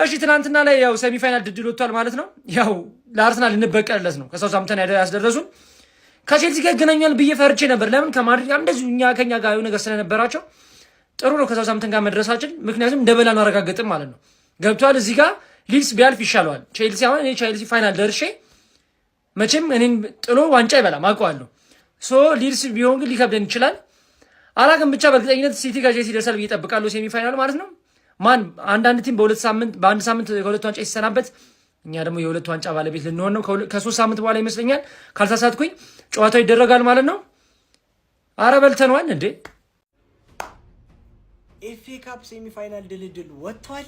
እሺ ትናንትና ላይ ያው ሴሚ ፋይናል ድል ወጥቷል ማለት ነው። ያው ለአርሰናል እንበቀልለት ነው ከሳውዛምፕተን ያስደረሱን። ከቼልሲ ጋር ይገናኛል ብዬ ፈርቼ ነበር። ለምን ከማድሪድ ጋር እንደዚሁ ከኛ ጋር የሆነ ነገር ስለነበራቸው ጥሩ ነው ከሳውዛምፕተን ጋር መድረሳችን፣ ምክንያቱም እንደበላን አረጋግጥም ማለት ነው። ገብቷል። እዚህ ጋር ሊድስ ቢያልፍ ይሻለዋል ቼልሲ። አሁን እኔ ቼልሲ ፋይናል ደርሼ መቼም እኔን ጥሎ ዋንጫ ይበላም አውቀዋለሁ። ሊድስ ቢሆን ግን ሊከብደን ይችላል። አላቅም ብቻ በእርግጠኝነት ሲቲ ጋር ቼልሲ ይደርሳል ብዬ እጠብቃለሁ ሴሚ ፋይናል ማለት ነው። አንዳንድ ቲም በአንድ ሳምንት ከሁለት ዋንጫ ሲሰናበት እኛ ደግሞ የሁለት ዋንጫ ባለቤት ልንሆን ነው። ከ3 ሳምንት በኋላ ይመስለኛል ካልተሳሳትኩኝ ጨዋታው ይደረጋል ማለት ነው። አረ በልተነዋል እንዴ! ኤፍኤ ካፕ ሴሚ ፋይናል ድልድል ወጥቷል።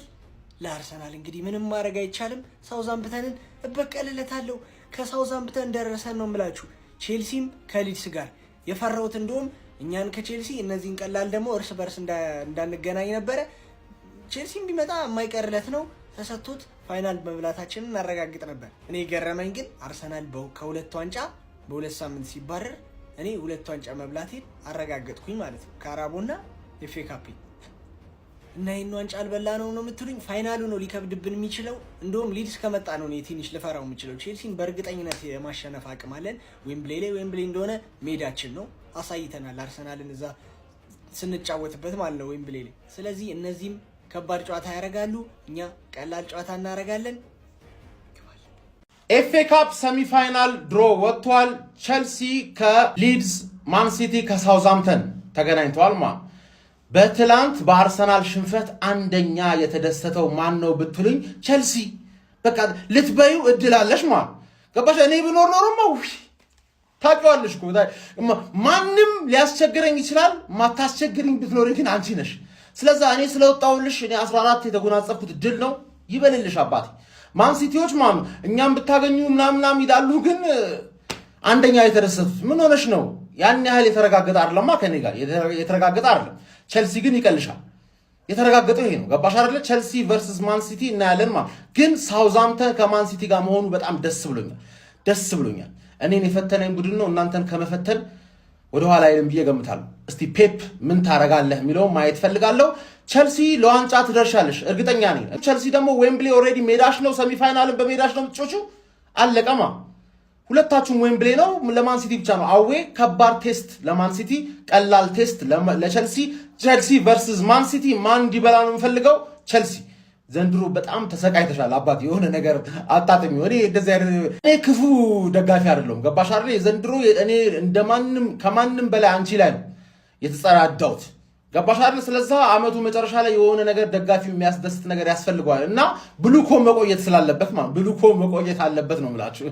ለአርሰናል እንግዲህ ምንም ማድረግ አይቻልም። ሳውዛምፕተንን እበቀልለታለሁ። ከሳውዛምፕተን ደረሰን ነው የምላችሁ። ቼልሲም ከሊድስ ጋር የፈራሁት እንደውም እኛን ከቼልሲ እነዚህን ቀላል ደግሞ እርስ በርስ እንዳንገናኝ ነበረ። ቼልሲም ቢመጣ የማይቀርለት ነው ተሰጥቶት ፋይናል መብላታችንን እናረጋግጥ ነበር። እኔ ገረመኝ ግን አርሰናል ከሁለት ዋንጫ በ2 ሳምንት ሲባረር እኔ 2 ዋንጫ መብላቴን አረጋገጥኩኝ ማለት ነው። ካራቦና ኤፍኤ ካፕ እና ይህን ዋንጫ አልበላ ነው የምትሉኝ? ፋይናሉ ነው ሊከብድብን የሚችለው። እንደውም ሊድስ ከመጣ ነው ትንሽ ልፈራው የምችለው። ቼልሲን በእርግጠኝነት የማሸነፍ አቅም አለን። ዌምብሌይ እንደሆነ ሜዳችን ነው፣ አሳይተናል። አርሰናልን እዛ ስንጫወትበት ማለት ነው ዌምብሌይ ላይ። ስለዚህ እነዚህም ከባድ ጨዋታ ያደርጋሉ፣ እኛ ቀላል ጨዋታ እናደርጋለን። ኤፍኤ ካፕ ሰሚፋይናል ድሮ ወጥቷል። ቸልሲ ከሊድስ፣ ማንሲቲ ከሳውዛምፕተን ተገናኝተዋል። በትላንት በአርሰናል ሽንፈት አንደኛ የተደሰተው ማን ነው ብትሉኝ ቸልሲ። በቃ ልትበዩ እድል አለሽ ገባሽ? እኔ ብኖር ኖሮማ ታውቂዋለሽ እኮ ማንም ሊያስቸግረኝ ይችላል። ማታስቸግሪኝ ብትኖሪ ግን አንቺ ነሽ። ስለዛ እኔ ስለወጣውልሽ እኔ 14 የተጎናጸፍኩት ድል ነው ይበልልሽ አባቴ። ማንሲቲዎች እኛም ብታገኙ ምናምናም ይላሉ፣ ግን አንደኛ የተደሰቱት ምን ሆነሽ ነው? ያን ያህል የተረጋገጠ አይደለማ ከኔ ጋር የተረጋገጠ አይደለም። ቸልሲ ግን ይቀልሻል። የተረጋገጠው ይሄ ነው። ገባሽ አይደለ? ቸልሲ ቨርሰስ ማንሲቲ እናያለን ግን ሳውዛምፕተን ከማንሲቲ ጋር መሆኑ በጣም ደስ ብሎኛል። እኔን የፈተነኝ ቡድን ነው እናንተን ከመፈተን ወደኋላ አይልም ብዬ ገምታለሁ። እስቲ ፔፕ ምን ታረጋለህ የሚለውን ማየት ፈልጋለሁ። ቸልሲ ለዋንጫ ትደርሻለሽ እርግጠኛ ነኝ። ቸልሲ ደግሞ ዌምብሌይ ኦልሬዲ ሜዳሽ ነው፣ ሰሚፋይናልን በሜዳሽ ነው የምትጮቹ። አለቀማ። ሁለታችሁም ዌምብሌይ ነው። ለማንሲቲ ብቻ ነው አዌ ከባድ ቴስት፣ ለማንሲቲ ቀላል ቴስት ለቸልሲ። ቸልሲ ቨርሰስ ማንሲቲ ማን እንዲበላ ነው የምፈልገው? ቸልሲ። ዘንድሮ በጣም ተሰቃይተሻል አባት፣ የሆነ ነገር አጣጥሚ። እኔ ክፉ ደጋፊ አይደለሁም ገባሽ አይደል? ዘንድሮ እኔ ከማንም በላይ አንቺ ላይ ነው የተጸዳዳሁት ገባሽ አይደል? ስለዛ አመቱ መጨረሻ ላይ የሆነ ነገር ደጋፊው የሚያስደስት ነገር ያስፈልገዋል እና ብሉኮ መቆየት ስላለበት ብሉኮ መቆየት አለበት ነው የምላችሁ።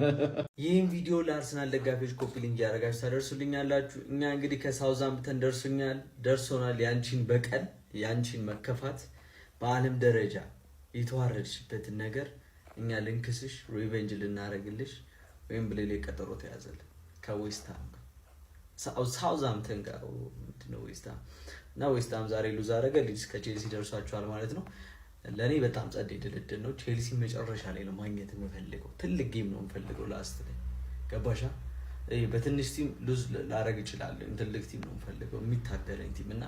ይህን ቪዲዮ ለአርሰናል ደጋፊዎች ኮፒ ሊንክ ያደረጋችሁ ታደርሱልኛላችሁ። እኛ እንግዲህ ከሳውዛምፕተን ደርሶናል። ያንቺን በቀል ያንቺን መከፋት በዓለም ደረጃ የተዋረድሽበትን ነገር እኛ ልንክስሽ፣ ሪቬንጅ ልናረግልሽ ወይም ብሌሌ ቀጠሮ ተያዘልን ከዌስትሃም ሳውዛምፕተን ጋር ነው ዌስትሃም እና ዌስትሃም ዛሬ ሉዝ አደረገ። ሊድስ ከቼልሲ ደርሷቸዋል ማለት ነው። ለኔ በጣም ጸዴ ድልድል ነው። ቼልሲ መጨረሻ ላይ ነው ማግኘት የምፈልገው። ትልቅ ጌም ነው የምፈልገው ላስት ላይ ገባሻ? በትንሽ ቲም ሉዝ ላረግ ይችላል። ትልቅ ቲም ነው የምፈልገው የሚታደለኝ ቲም እና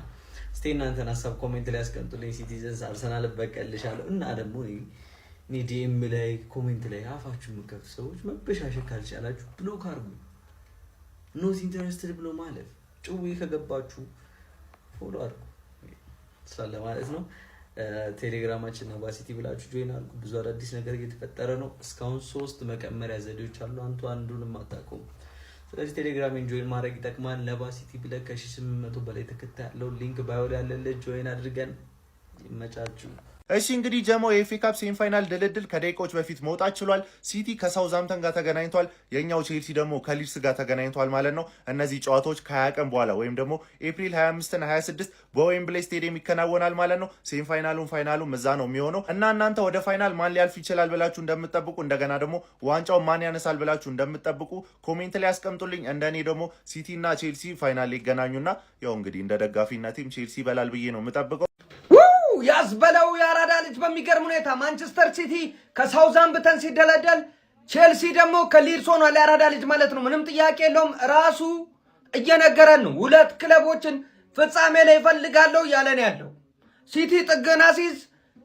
እስቲ እናንተን ሀሳብ ኮሜንት ላይ አስቀምጡልኝ። ሲቲዘንስ አርሰናል በቀልሻለሁ እና ደግሞ እኔ ዲኤም ላይ ኮሜንት ላይ አፋችሁ የምከፍቱ ሰዎች መበሻሸት ካልቻላችሁ ብሎክ አድርጉ። ኖት ኢንተረስትድ ብሎ ማለት ጭዌ ከገባችሁ ፎሎ አድርጉ ስላለ ማለት ነው። ቴሌግራማችን ነባሲቲ ብላችሁ ጆይን አድርጉ። ብዙ አዳዲስ ነገር እየተፈጠረ ነው። እስካሁን 3 መቀመሪያ ዘዴዎች አሉ። አንዱንም አታውቁም። ስለዚህ ቴሌግራምን ጆይን ማድረግ ይጠቅማል። ነባሲቲ ብለህ ከ800 በላይ ተከታይ ያለው ሊንክ ባዮ ላይ ያለለት ጆይን አድርገን ይመቻችሁ። እሺ እንግዲህ ጀሞ የኤፍኤ ካፕ ሴሚፋይናል ድልድል ከደቂቃዎች በፊት መውጣት ችሏል። ሲቲ ከሳውዛምፕተን ጋር ተገናኝቷል። የኛው ቼልሲ ደግሞ ከሊድስ ጋር ተገናኝቷል ማለት ነው። እነዚህ ጨዋታዎች ከ20 ቀን በኋላ ወይም ደግሞ ኤፕሪል 25 እና 26 በዌምብሌይ ስቴዲየም ይከናወናል ማለት ነው። ፋይናሉም እዛ ነው የሚሆነው እና እናንተ ወደ ፋይናል ማን ሊያልፍ ይችላል ብላችሁ እንደምትጠብቁ፣ እንደገና ደግሞ ዋንጫው ማን ያነሳል ብላችሁ እንደምትጠብቁ ኮሜንት ላይ ያስቀምጡልኝ። እንደኔ ደግሞ ሲቲ እና ቼልሲ ፋይናል ሊገናኙና ያው እንግዲህ እንደ ደጋፊነቴም ቼልሲ ይበላል ብዬ ነው የምጠብቀው። ያስበለው ያራዳ ልጅ በሚገርም ሁኔታ ማንቸስተር ሲቲ ከሳውዛምፕተን ሲደለደል፣ ቼልሲ ደግሞ ከሊድስ ሆኗል። ያራዳ ልጅ ማለት ነው። ምንም ጥያቄ የለውም። ራሱ እየነገረን ነው። 2 ክለቦችን ፍጻሜ ላይ ይፈልጋለሁ እያለን ያለው ሲቲ ጥገና ሲዝ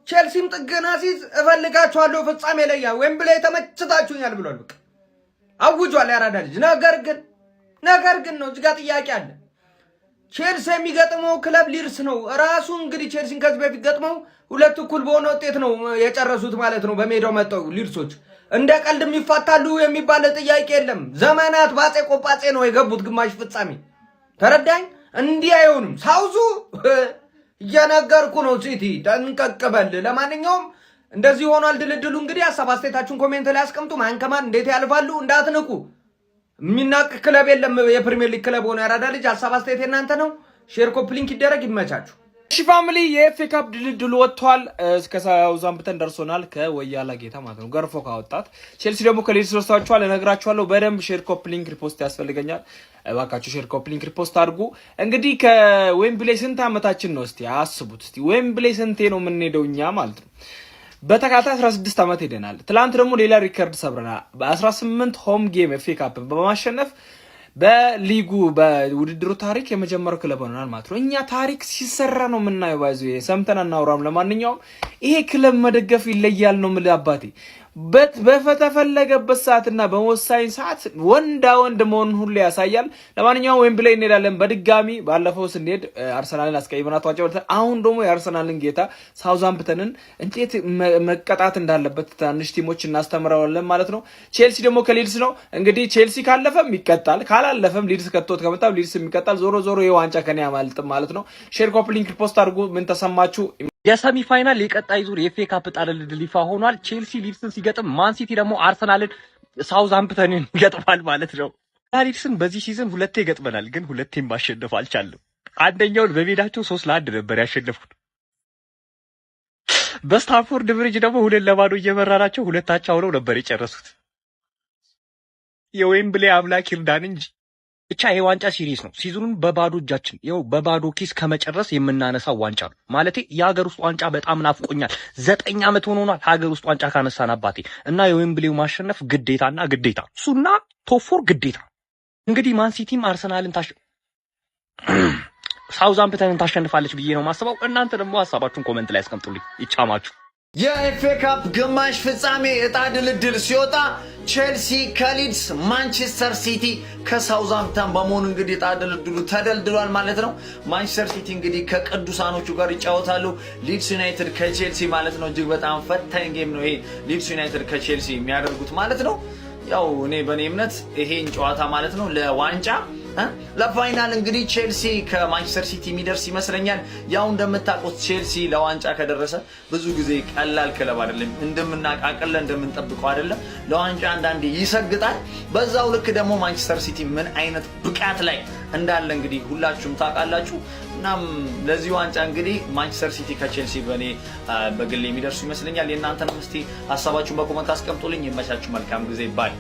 ቼልሲም ጥገና ሲዝ እፈልጋችኋለሁ ፍጻሜ ላይ ያ ዌምብሌይ ተመችታችሁኛል ብሏል። በቃ አውጇል ያራዳ ልጅ። ነገር ግን ነው እዚህ ጋር ጥያቄ አለ። ቼልሲ የሚገጥመው ክለብ ሊድስ ነው። ራሱ እንግዲህ ቼልሲን ከዚህ በፊት ገጥመው ሁለት እኩል በሆነ ውጤት ነው የጨረሱት ማለት ነው። በሜዳው መጣው ሊድሶች እንደ ቀልድ የሚፋታሉ የሚባል ጥያቄ የለም። ዘመናት ባጼ ቆጳጼ ነው የገቡት ግማሽ ፍጻሜ። ተረዳኝ። እንዲህ አይሆንም። ሳውዙ እየነገርኩ ነው። ሲቲ ተንቀቅበል። ለማንኛውም እንደዚህ ሆኗል ድልድሉ። እንግዲህ ሀሳብ አስተያየታችሁን ኮሜንት ላይ አስቀምጡ። ማን ከማን እንዴት ያልፋሉ እንዳትንቁ። የሚናቅ ክለብ የለም። የፕሪሚየር ሊግ ክለብ ሆነ ያራዳ ልጅ። ሀሳብ አስተያየት እናንተ ነው። ሼር ኮፕ ሊንክ ይደረግ። ይመቻችሁ። እሺ ፋሚሊ የኤፍኤ ካፕ ድልድሉ ወጥቷል። እስከ ሳውዛምፕተን ደርሶናል። ከወያላ ጌታ ማለት ነው ገርፎ ካወጣት። ቼልሲ ደግሞ ከሊድስ ወርሳችኋል። እነግራችኋለሁ በደንብ ሼር ኮፕ ሊንክ ሪፖስት ያስፈልገኛል። እባካችሁ ሼር ኮፕ ሊንክ ሪፖስት አድርጉ። እንግዲህ ከዌምብሌይ ስንት ዓመታችን ነው? እስቲ አስቡት። እስቲ ዌምብሌይ ስንቴ ነው የምንሄደው እኛ ማለት ነው? በተከታታይ 16 ዓመት ሄደናል። ትላንት ደግሞ ሌላ ሪከርድ ሰብረናል። በ18 ሆም ጌም ኤፍኤ ካፕ በማሸነፍ በሊጉ በውድድሩ ታሪክ የመጀመሪያው ክለብ ሆነናል ማለት ነው። እኛ ታሪክ ሲሰራ ነው የምናየው። ባይዙ ሰምተን አናውራም። ለማንኛውም ይሄ ክለብ መደገፍ ይለያል ነው የምልህ አባቴ። በተፈለገበት ሰዓትና በወሳኝ ሰዓት ወንዳ ወንድ መሆኑን ሁሉ ያሳያል። ለማንኛውም ዌምብሌይ እንሄዳለን በድጋሚ። ባለፈው ስንሄድ አርሰናልን አስቀይመናቸው። አሁን ደግሞ የአርሰናልን ጌታ ሳውዛምፕተንን እንዴት መቀጣት እንዳለበት ትናንሽ ቲሞች እናስተምረዋለን ማለት ነው። ቼልሲ ደግሞ ከሊድስ ነው። እንግዲህ ቼልሲ ካለፈም ይቀጣል፣ ካላለፈም ሊድስ ከቶት ከመጣ ሊድስ የሚቀጣል። ዞሮ የዋንጫ ከኔ ያማልጥም ማለት ነው። ሼር ኮፕ ሊንክ ፖስት አድርጉ። ምን ተሰማችሁ? የሰሚ ፋይናል የቀጣይ ዙር የኤፍኤ ካፕ ዕጣ ድልድል ይፋ ሆኗል። ቼልሲ ሊድስን ሲገጥም ማን ሲቲ ደግሞ አርሰናልን ሳውዛምፕተንን ይገጥማል ማለት ነው። ሊድስን በዚህ ሲዝን ሁለቴ ይገጥመናል፣ ግን ሁለቴም ማሸነፍ አልቻለም። አንደኛውን በሜዳቸው 3-1 ነበር ያሸነፉት። በስታንፎርድ ብሪጅ ደግሞ 2-0 እየመራናቸው ሁለታቸው ሆነው ነበር የጨረሱት። የዌምብሌይ አምላክ ይርዳን እንጂ ብቻ ይሄ ዋንጫ ሲሪየስ ነው። ሲዝኑን በባዶ እጃችን በባዶ ኪስ ከመጨረስ የምናነሳው ዋንጫ ነው። ማለቴ የሀገር ውስጥ ዋንጫ በጣም ናፍቆኛል። 9 ዓመት ሆኖናል ሀገር ውስጥ ዋንጫ ካነሳን አባቴ እና የዌምብሌው ማሸነፍ ግዴታና ግዴታ እሱና ቶፎር ግዴታ። እንግዲህ ማን ሲቲም አርሰናልን ሳውዛምፕተንን ታሸንፋለች ብዬ ነው ማስበው። እናንተ ደግሞ ሀሳባችሁን ኮሜንት ላይ አስቀምጡልኝ። ይቻማችሁ። የኤፍኤ ካፕ ግማሽ ፍጻሜ ዕጣ ድልድል ሲወጣ ቼልሲ ከሊድስ፣ ማንቸስተር ሲቲ ከሳውዛምፕተን በመሆኑ እንግዲህ ዕጣ ድልድሉ ተደልድሏል ማለት ነው። ማንቸስተር ሲቲ እንግዲህ ከቅዱሳኖቹ ጋር ይጫወታሉ። ሊድስ ዩናይትድ ከቼልሲ ማለት ነው። እጅግ በጣም ፈታኝ ጌም ነው ይሄ ሊድስ ዩናይትድ ከቼልሲ የሚያደርጉት ማለት ነው። ያው እኔ በእኔ እምነት ይሄን ጨዋታ ማለት ነው ለዋንጫ ለፋይናል እንግዲህ ቼልሲ ከማንቸስተር ሲቲ የሚደርስ ይመስለኛል። ያው እንደምታውቁት ቼልሲ ለዋንጫ ከደረሰ ብዙ ጊዜ ቀላል ክለብ አይደለም፣ እንደምናቃቀለ እንደምንጠብቀው አይደለም። ለዋንጫ አንዳንዴ ይሰግጣል። በዛው ልክ ደግሞ ማንቸስተር ሲቲ ምን አይነት ብቃት ላይ እንዳለ እንግዲህ ሁላችሁም ታውቃላችሁ። እናም ለዚህ ዋንጫ እንግዲህ ማንቸስተር ሲቲ ከቼልሲ በግል የሚደርሱ ይመስለኛል። የእናንተንም እስቲ ሀሳባችሁን በኮመንት አስቀምጡልኝ። ይመቻችሁ። መልካም ጊዜ ባይ።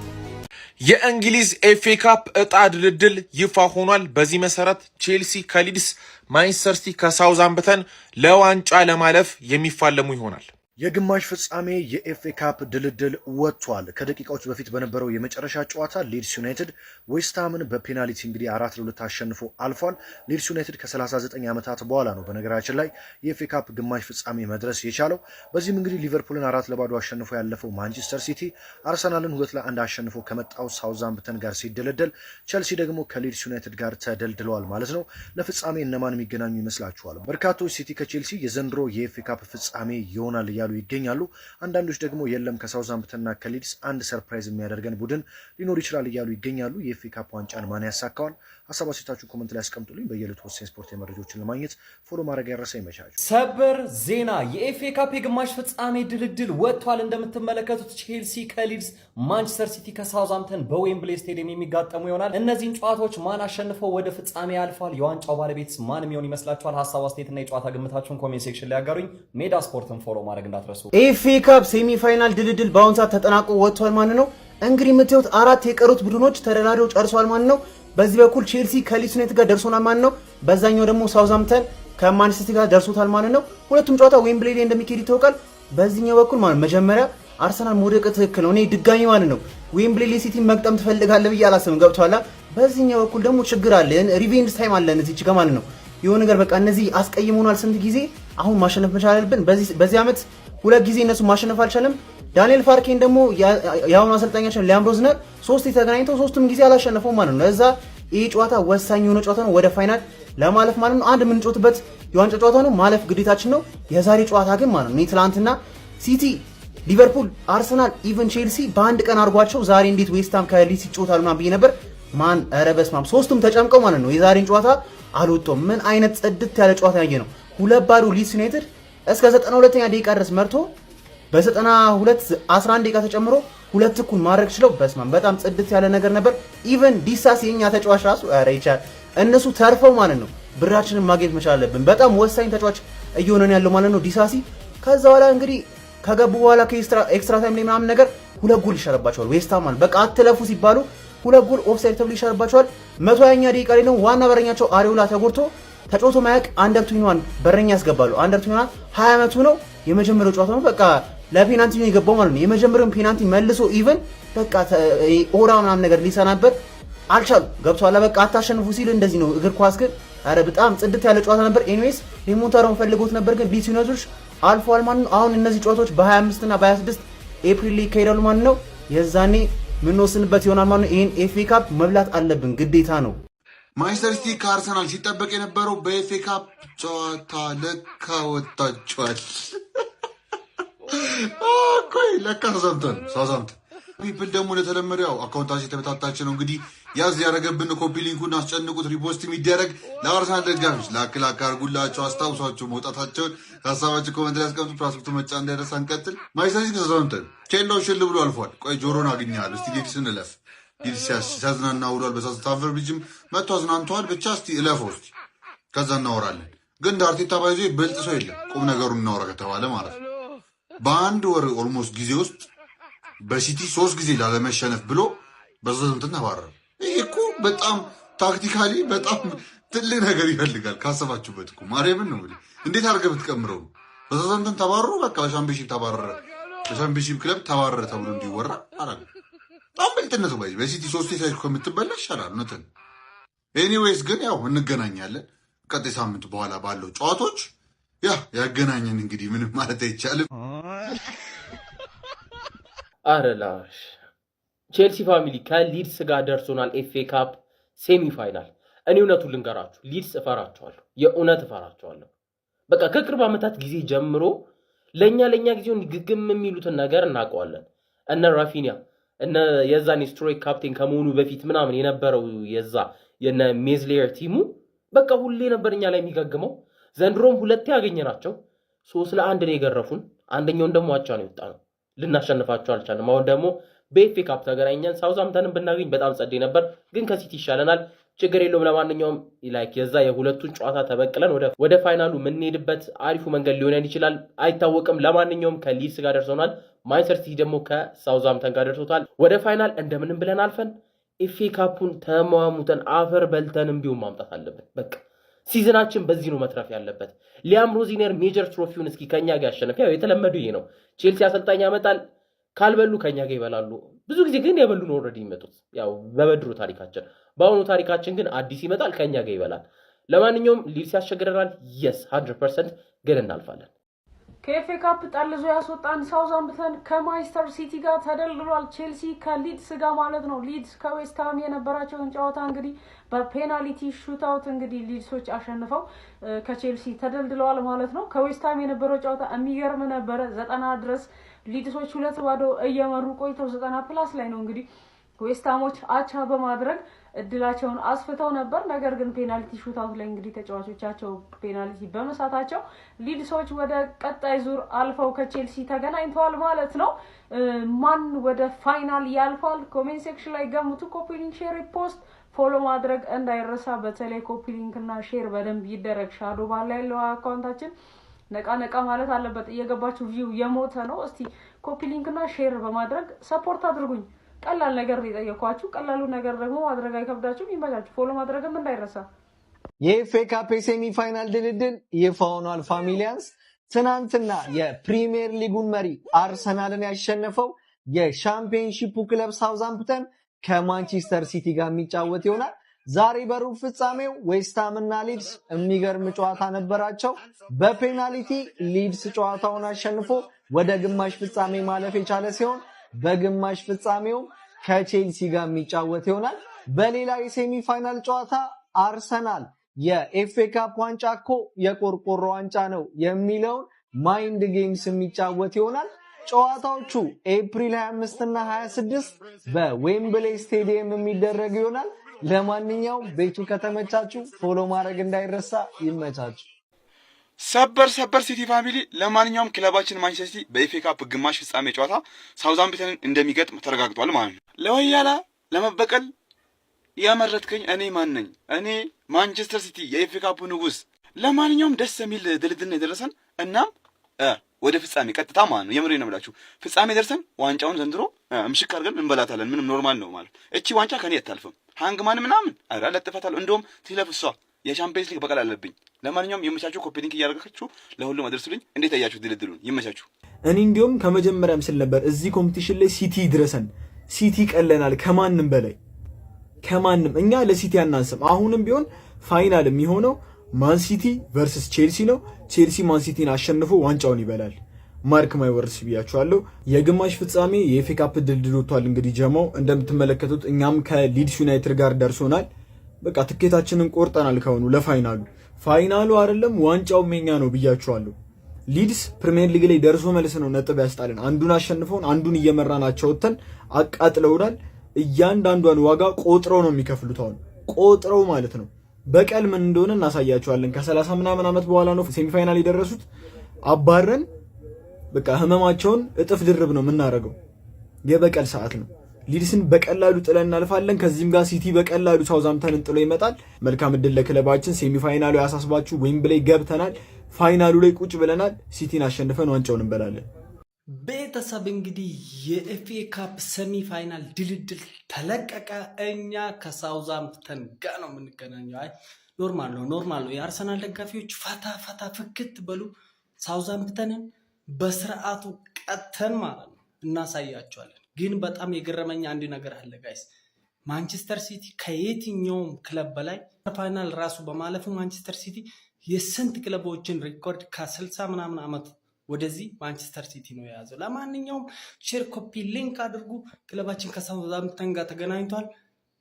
የእንግሊዝ ኤፍኤ ካፕ ዕጣ ድልድል ይፋ ሆኗል። በዚህ መሰረት ቼልሲ ከሊድስ፣ ማንቸስተር ሲቲ ከሳውዛምፕተን ለዋንጫ ለማለፍ የሚፋለሙ ይሆናል። የግማሽ ፍጻሜ የኤፍኤ ካፕ ድልድል ወጥቷል። ከደቂቃዎች በፊት በነበረው የመጨረሻ ጨዋታ ሊድስ ዩናይትድ ዌስትሃምን በፔናልቲ እንግዲህ 4-2 አሸንፎ አልፏል። ሊድስ ዩናይትድ ከ39 ዓመታት በኋላ ነው በነገራችን ላይ የኤፍኤ ካፕ ግማሽ ፍጻሜ መድረስ የቻለው። በዚህም እንግዲህ ሊቨርፑልን 4-0 አሸንፎ ያለፈው ማንቸስተር ሲቲ አርሰናልን 2-1 አሸንፎ ከመጣው ሳውዛምፕተን ጋር ሲደለደል፣ ቸልሲ ደግሞ ከሊድስ ዩናይትድ ጋር ተደልድለዋል ማለት ነው። ለፍጻሜ እነማን የሚገናኙ ይመስላችኋል? በርካቶች ሲቲ ከቼልሲ የዘንድሮ የኤፍኤ ካፕ ፍጻሜ ይሆናል እያሉ ይገኛሉ። አንዳንዶች ደግሞ የለም ከሳውዛምፕተንና ከሊድስ አንድ ሰርፕራይዝ የሚያደርገን ቡድን ሊኖር ይችላል እያሉ ይገኛሉ። የኤፍኤ ካፕ ዋንጫን ማን ያሳካዋል? ሀሳብ አስተያየታችሁን ኮሜንት ላይ አስቀምጡልኝ። በየዕለቱ ወሳኝ ስፖርት መረጃዎችን ለማግኘት ፎሎ ማድረግ ያረሳ። ይመቻችሁ። ሰበር ዜና የኤፍኤ ካፕ የግማሽ ፍጻሜ ድልድል ወጥቷል። እንደምትመለከቱት ቼልሲ ከሊድስ፣ ማንቸስተር ሲቲ ከሳውዛምፕተን በዌምብሌይ ስቴዲየም የሚጋጠሙ ይሆናል። እነዚህን ጨዋታዎች ማን አሸንፈው ወደ ፍጻሜ ያልፋል? የዋንጫው ባለቤት ማን የሚሆን ይመስላችኋል? ሀሳብ አስተያየትና የጨዋታ ግምታችሁን ኮሜንት ሴክሽን ላይ ያጋሩኝ። ሜዳ ስፖርትን ፎሎ ማድረግ እንዳትረሱ። ኤፍኤ ካፕ ሴሚ ፋይናል ድልድል በአሁኑ ሰዓት ተጠናቆ ወጥቷል ማለት ነው። እንግዲህ የምታዩት 4 የቀሩት ቡድኖች ተደራድረው ጨርሷል ማለት ነው። በዚህ በኩል ቼልሲ ከሊድስ ዩናይትድ ጋር ደርሶናል ማለት ነው። በዛኛው ደግሞ ሳውዛምፕተን ከማንቸስተር ሲቲ ጋር ደርሶታል ማለት ነው። ሁለቱም ጨዋታ ዌምብሌይ ላይ እንደሚካሄድ ይታወቃል። በዚህኛው በኩል ማለት መጀመሪያ አርሰናል መውደቅ ትክክል ነው። እኔ ድጋሚ ማለት ነው ዌምብሌይ ላይ ሲቲ መግጠም ትፈልጋለህ ብዬ አላስብም። ገብቶሃል? በዚህኛው በኩል ደግሞ ችግር አለ። ሪቬንጅ ታይም አለ እዚህ ጋር ማለት ነው። የሆነ ነገር በቃ እነዚህ አስቀይመውናል ስንት ጊዜ አሁን ማሸነፍ መቻል አለብን። በዚህ ዓመት 2 ጊዜ እነሱ ማሸነፍ አልቻለም። ዳንኤል ፋርኬን ደግሞ የአሁኑ አሰልጣኛችን ሊያም ሮዝነር 3 ተገናኝተው 3ቱም ጊዜ አላሸነፈው ማለት ነው። ለዛ ይህ ጨዋታ ወሳኝ የሆነ ጨዋታ ነው ወደ ፋይናል ለማለፍ ማለት ነው። አንድ የምንጮትበት የዋንጫ ጨዋታ ነው፣ ማለፍ ግዴታችን ነው። የዛሬ ጨዋታ ግን ማለት ነው ትላንትና ሲቲ፣ ሊቨርፑል፣ አርሰናል ኢቨን ቼልሲ በአንድ ቀን አድርጓቸው ዛሬ እንዴት ዌስትሃም ከሊድስ ይጫወታሉ ምናምን ብዬ ነበር። ማን ኧረ በስመ አብ 3ቱም ተጨምቀው ማለት ነው የዛሬን ጨዋታ አልወጣም። ምን አይነት ጽድት ያለ ጨዋታ ያየ ነው። 2-0 ሊድስ ዩናይትድ እስከ 92ኛ ደቂቃ ድረስ መርቶ በ92 11 ደቂቃ ተጨምሮ 2 እኩል ማድረግ ችለው በስመ አብ በጣም ጽድት ያለ ነገር ነበር። ኢቨን ዲሳስ የኛ ተጫዋች ራሱ ኧረ ይቻል እነሱ ተርፈው ማለት ነው ብራችንን ማግኘት መቻል አለብን። በጣም ወሳኝ ተጫዋች እየሆነ ያለው ማለት ነው ዲሳሲ። ከዛ በኋላ እንግዲህ ከገቡ በኋላ ከኤክስትራ ታይም ላይ ምናምን ነገር 2 ጎል ይሻርባቸዋል ዌስትሃም ማለት በቃ አትለፉ ሲባሉ 2 ጎል ኦፍሳይድ ተብሎ ይሻርባቸዋል። 120ኛ ደቂቃ ላይ ነው ዋና በረኛቸው አሪዮላ ተጎድቶ ተጫውቶ ማያቅ አንደር 21 በረኛ ያስገባሉ። አንደር 21 20 ዓመቱ ነው። የመጀመሪያው ጨዋታ ነው በቃ ለፔናልቲ ነው የገባው ማለት ነው። የመጀመሪያውን ፔናልቲ መልሶ ኢቨን በቃ ኦራ ምናምን ነገር ሊሰናበት አልቻሉ። ገብቷላ በቃ አታሸንፉ ሲል እንደዚህ ነው እግር ኳስ። ግን አረ በጣም ጽድት ያለ ጨዋታ ነበር። ኤኒዌይስ ሪሞንታዳውን ፈልጎት ነበር ግን ሊድስ ዩናይትዶች አልፏል ማለት ነው። አሁን እነዚህ ጨዋታዎች በ25 እና በ26 ኤፕሪል ላይ ይካሄዳሉ ማለት ነው። የዛኔ የምንወስንበት ይሆናል ማለት ነው። ይሄን ኤፍኤ ካፕ መብላት አለብን ግዴታ ነው። ማንቸስተር ሲቲ ከአርሰናል ሲጠበቅ የነበረው በኤፍኤ ካፕ ጨዋታ ለካ ወጣችኋል። ቆይ ለካ ሳውዛምፕተን ፒፕል ደግሞ እንደተለመደው አካውንታችን የተበታታች ነው። እንግዲህ ያዝ ያደረገብን ኮፒ ሊንኩን አስጨንቁት፣ ሪፖስት የሚደረግ ለአርሰናል ደጋፊዎች ላክ አድርጉላቸው፣ አስታውሷቸው መውጣታቸውን። ሀሳባቸው ኮመንት ላይ ያስቀምጡ። ፕራስክቱ መጫ እንዳይረሳ እንቀጥል። ማንቸስተር ሲቲ ከሳውዛምፕተን ኬላው ሽል ብሎ አልፏል። ቆይ ጆሮን አግኛለሁ። እስቲ ሊድስ እንለፍ። ሊድስ ሲያዝናና ውሏል። በስታንፈርድ ብሪጅም መጥቶ አዝናንተዋል። ብቻ እስቲ እለፈው እስቲ ከዛ እናወራለን። ግን አርቴታ ባይዞ ብልጥ ሰው የለም። ቁም ነገሩን እናወራ ከተባለ ማለት ነው። በአንድ ወር ኦልሞስት ጊዜ ውስጥ በሲቲ 3 ጊዜ ላለመሸነፍ ብሎ በሳውዛምፕተን ተባረረ። ይሄ እኮ በጣም ታክቲካሊ በጣም ትልቅ ነገር ይፈልጋል። ካሰባችሁበት እኮ ማርያምን ነው እንዴት አድርገህ ብትቀምረው በሳውዛምፕተን ተባረሩ። በቃ በሻምፒዮንሺፕ ተባረረ፣ በሻምፒዮንሺፕ ክለብ ተባረረ ተብሎ እንዲወራ አላለ። በጣም ብልጥነቱ ባይ በሲቲ 3 ሳይኮ ከምትበላ ይሻላል እውነትን። ኤኒዌይስ ግን ያው እንገናኛለን ቀጣይ ሳምንት በኋላ ባለው ጨዋታዎች ያገናኘን። እንግዲህ ምንም ማለት አይቻልም። አረላሽ ቼልሲ ፋሚሊ ከሊድስ ጋር ደርሶናል። ኤፍኤ ካፕ ሴሚ ፋይናል። እኔ እውነቱን ልንገራችሁ ሊድስ እፈራቸዋለሁ፣ የእውነት እፈራቸዋለሁ። በቃ ከቅርብ ዓመታት ጊዜ ጀምሮ ለኛ ጊዜውን ግግም የሚሉትን ነገር እናውቀዋለን። እነ ራፊኒያ እነ የዛን ስትሮይክ ካፕቴን ከመሆኑ በፊት ምናምን የነበረው የዛ የነ ሜዝሌየር ቲሙ በቃ ሁሌ ነበር እኛ ላይ የሚገግመው። ዘንድሮም 2 ያገኘናቸው 3-1 ነው የገረፉን። አንደኛውን ደግሞ አቻ ነው የወጣነው። ልናሸንፋቸው አልቻለም። አሁን ደግሞ በኤፍኤ ካፕ ተገናኘን። ሳውዛምፕተንን ብናገኝ በጣም ጸዴ ነበር፣ ግን ከሲቲ ይሻለናል። ችግር የለውም። ለማንኛውም ላይክ የዛ የሁለቱን ጨዋታ ተበቅለን ወደ ፋይናሉ የምንሄድበት አሪፉ መንገድ ሊሆነን ይችላል፣ አይታወቅም። ለማንኛውም ከሊድስ ጋር ደርሰናል። ማንቸስተር ሲቲ ደግሞ ከሳውዛምፕተን ጋር ደርሶታል። ወደ ፋይናል እንደምንም ብለን አልፈን ኤፍኤ ካፑን ተሟሙተን አፈር በልተንም ቢሆን ማምጣት አለብን። በቃ ሲዝናችን በዚህ ነው መትረፍ ያለበት። ሊያም ሮዚነር ሜጀር ትሮፊውን እስኪ ከኛ ጋር ያሸነፍ። ያው የተለመዱ ይሄ ነው። ቼልሲ አሰልጣኝ ያመጣል፣ ካልበሉ ከኛ ጋር ይበላሉ። ብዙ ጊዜ ግን የበሉ ነው ኦልሬዲ የሚመጡት፣ ያው በበድሩ ታሪካችን። በአሁኑ ታሪካችን ግን አዲስ ይመጣል፣ ከኛ ጋር ይበላል። ለማንኛውም ሊድስ ያስቸግረናል። የስ 100% ግን እናልፋለን። ከኤፍኤ ካፕ ጠልዞ ያስወጣን ሳውዛምፕተን ከማንቸስተር ሲቲ ጋር ተደልድሏል። ቼልሲ ከሊድስ ጋር ማለት ነው። ሊድስ ከዌስትሃም የነበራቸውን ጨዋታ እንግዲህ በፔናልቲ ሹታውት እንግዲህ ሊድሶች አሸንፈው ከቼልሲ ተደልድለዋል ማለት ነው። ከዌስትሃም የነበረው ጨዋታ የሚገርም ነበረ። 90 ድረስ ሊድሶች 2-0 እየመሩ ቆይተው 90+ ላይ ነው እንግዲህ ዌስትሃሞች አቻ በማድረግ እድላቸውን አስፍተው ነበር። ነገር ግን ፔናልቲ ሹታውት ላይ እንግዲህ ተጫዋቾቻቸው ፔናልቲ በመሳታቸው ሊድሶች ወደ ቀጣይ ዙር አልፈው ከቼልሲ ተገናኝተዋል ማለት ነው። ማን ወደ ፋይናል ያልፋል? ኮሜንት ሴክሽን ላይ ገምቱ። ኮፒ ሊንክ፣ ሼር፣ ሪፖስት፣ ፎሎ ማድረግ እንዳይረሳ። በተለይ ኮፒ ሊንክ እና ሼር በደንብ ይደረግ። ሻዶ ባላ ያለው አካውንታችን ነቃ ማለት አለበት። እየገባችሁ ቪው የሞተ ነው። እስቲ ኮፒ ሊንክ እና ሼር በማድረግ ሰፖርት አድርጉኝ። ቀላል ነገር የጠየኳችሁ፣ ቀላሉ ነገር ደግሞ ማድረግ አይከብዳችሁም። ይመቻችሁ። ፎሎ ማድረግም እንዳይረሳ። የኤፍኤ ካፕ የሴሚ ፋይናል ድልድል ይፋ ሆኗል። ፋሚሊያንስ ትናንትና የፕሪሚየር ሊጉን መሪ አርሰናልን ያሸነፈው የሻምፒዮንሺፑ ክለብ ሳውዛምፕተን ከማንቸስተር ሲቲ ጋር የሚጫወት ይሆናል። ዛሬ በሩብ ፍጻሜው ዌስትሃም እና ሊድስ የሚገርም ጨዋታ ነበራቸው። በፔናልቲ ሊድስ ጨዋታውን አሸንፎ ወደ ግማሽ ፍጻሜ ማለፍ የቻለ ሲሆን በግማሽ ፍጻሜው ከቼልሲ ጋር የሚጫወት ይሆናል። በሌላ የሴሚ ፋይናል ጨዋታ አርሰናል የኤፍኤ ካፕ ዋንጫ እኮ የቆርቆሮ ዋንጫ ነው የሚለውን ማይንድ ጌምስ የሚጫወት ይሆናል። ጨዋታዎቹ ኤፕሪል 25 እና 26 በዌምብሌ ስቴዲየም የሚደረግ ይሆናል። ለማንኛውም ቤቱ ከተመቻችሁ ፎሎ ማድረግ እንዳይረሳ። ይመቻችሁ። ሰበር ሲቲ ፋሚሊ፣ ለማንኛውም ክለባችን ማንቸስተር ሲቲ በኤፍኤ ካፕ ግማሽ ፍጻሜ ጨዋታ ሳውዛምፕተንን እንደሚገጥም ተረጋግጧል ማለት ነው። ለወያላ ለመበቀል ያመረትከኝ እኔ ማን ነኝ? እኔ ማንቸስተር ሲቲ የኤፍኤ ካፑ ንጉስ። ለማንኛውም ደስ የሚል ድልድል ነው የደረሰን። እናም ወደ ፍጻሜ ቀጥታ ማለት ነው። የምሬን ነው የምላችሁ። ፍጻሜ ደርሰን ዋንጫውን ዘንድሮ ምሽክ አድርገን እንበላታለን። ምንም ኖርማል ነው ማለት። እቺ ዋንጫ ከኔ አታልፍም። ሃንግማን ምናምን አራ ለጥፋታለሁ። እንደውም ትለፍሷ የቻምፒየንስ ሊግ በቀል አለብኝ። ለማንኛውም የመቻችሁ ኮፒ ሊንክ እያደረጋችሁ ለሁሉም አድርሱልኝ። እንዴት አያችሁ ድልድሉን? ይመቻችሁ። እኔ እንዲሁም ከመጀመሪያም ስል ነበር እዚህ ኮምፒቲሽን ላይ ሲቲ ድረሰን። ሲቲ ቀለናል ከማንም በላይ ከማንም። እኛ ለሲቲ አናንስም። አሁንም ቢሆን ፋይናል የሚሆነው ማን ሲቲ ቨርሰስ ቼልሲ ነው። ቼልሲ ማን ሲቲን አሸንፎ ዋንጫውን ይበላል። ማርክ ማይ ወርድስ ብያችኋለሁ። የግማሽ ፍጻሜ የኤፍኤ ካፕ ድልድል ወጥቷል። እንግዲህ ጀማው እንደምትመለከቱት እኛም ከሊድስ ዩናይትድ ጋር ደርሶናል። በቃ ትኬታችንን ቆርጠናል። ከሆኑ ፋይናሉ አይደለም ዋንጫው የኛ ነው ብያችኋለሁ። ሊድስ ፕሪሚየር ሊግ ላይ ደርሶ መልስ ነው ነጥብ ያስጣልን። አንዱን አሸንፈውን አንዱን እየመራናቸው ወጥተን አቃጥለውናል። እያንዳንዷን ዋጋ ቆጥረው ነው የሚከፍሉት። አሁን ቆጥረው ማለት ነው። በቀል ምን እንደሆነ እናሳያቸዋለን። ከ30 ምናምን ዓመት በኋላ ነው ሴሚፋይናል የደረሱት። አባረን በቃ ህመማቸውን እጥፍ ድርብ ነው የምናደርገው። የበቀል ሰዓት ነው። ሊድስን በቀላሉ ጥለን እናልፋለን። ከዚህም ጋር ሲቲ በቀላሉ ሳውዛምፕተንን ጥሎ ይመጣል። መልካም እድል ለክለባችን። ሴሚፋይናሉ ያሳስባችሁ። ዌምብሌይ ገብተናል። ፋይናሉ ላይ ቁጭ ብለናል። ሲቲን አሸንፈን ዋንጫውን እንበላለን። ቤተሰብ እንግዲህ የኤፍኤ ካፕ ሰሚ ፋይናል ድልድል ተለቀቀ። እኛ ከሳውዛምፕተን ጋር ነው የምንገናኘው። አይ ኖርማል ነው። የአርሰናል ደጋፊዎች ፈታ ፍክት በሉ። ሳውዛምፕተንን በስርዓቱ ቀተን ማለት ነው እናሳያቸዋለን። ግን በጣም የገረመኝ አንድ ነገር አለ ጋይስ። ማንቸስተር ሲቲ ከየትኛውም ክለብ በላይ ፋይናል ራሱ በማለፉ ማንቸስተር ሲቲ የስንት ክለቦችን ሪኮርድ ከ60 ምናምን ዓመት ወደዚህ ማንቸስተር ሲቲ ነው የያዘው። ለማንኛውም ሼር ኮፒ ሊንክ አድርጉ። ክለባችን ከሳውዛምፕተን ጋር ተገናኝቷል።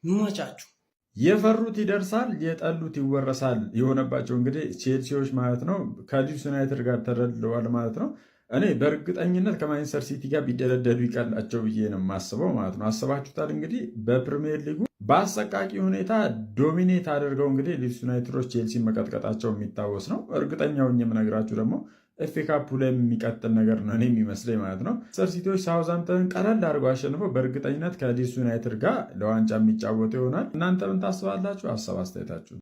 ይመቻችሁ። የፈሩት ይደርሳል፣ የጠሉት ይወረሳል የሆነባቸው እንግዲህ ቼልሲዎች ማለት ነው ከሊድስ ዩናይትድ ጋር ተደልድለዋል ማለት ነው። እኔ በእርግጠኝነት ከማንቸስተር ሲቲ ጋር ቢደለደሉ ይቀላቸው ብዬ ነው የማስበው ማለት ነው። አስባችሁታል እንግዲህ በፕሪሚየር ሊጉ በአሰቃቂ ሁኔታ ዶሚኔት አድርገው እንግዲህ ሊድስ ዩናይትዶች ቼልሲን መቀጥቀጣቸው የሚታወስ ነው። እርግጠኛውን የምነግራችሁ ደግሞ ኤፍኤ ካፑ ላይ የሚቀጥል ነገር ነው እኔ የሚመስለኝ ማለት ነው። ማንቸስተር ሲቲዎች ሳውዛምፕተንን ቀለል አድርገው አሸንፈው በእርግጠኝነት ከሊድስ ዩናይትድ ጋር ለዋንጫ የሚጫወቱ ይሆናል። እናንተ ምን ታስባላችሁ? ሀሳብ አስተያየታችሁ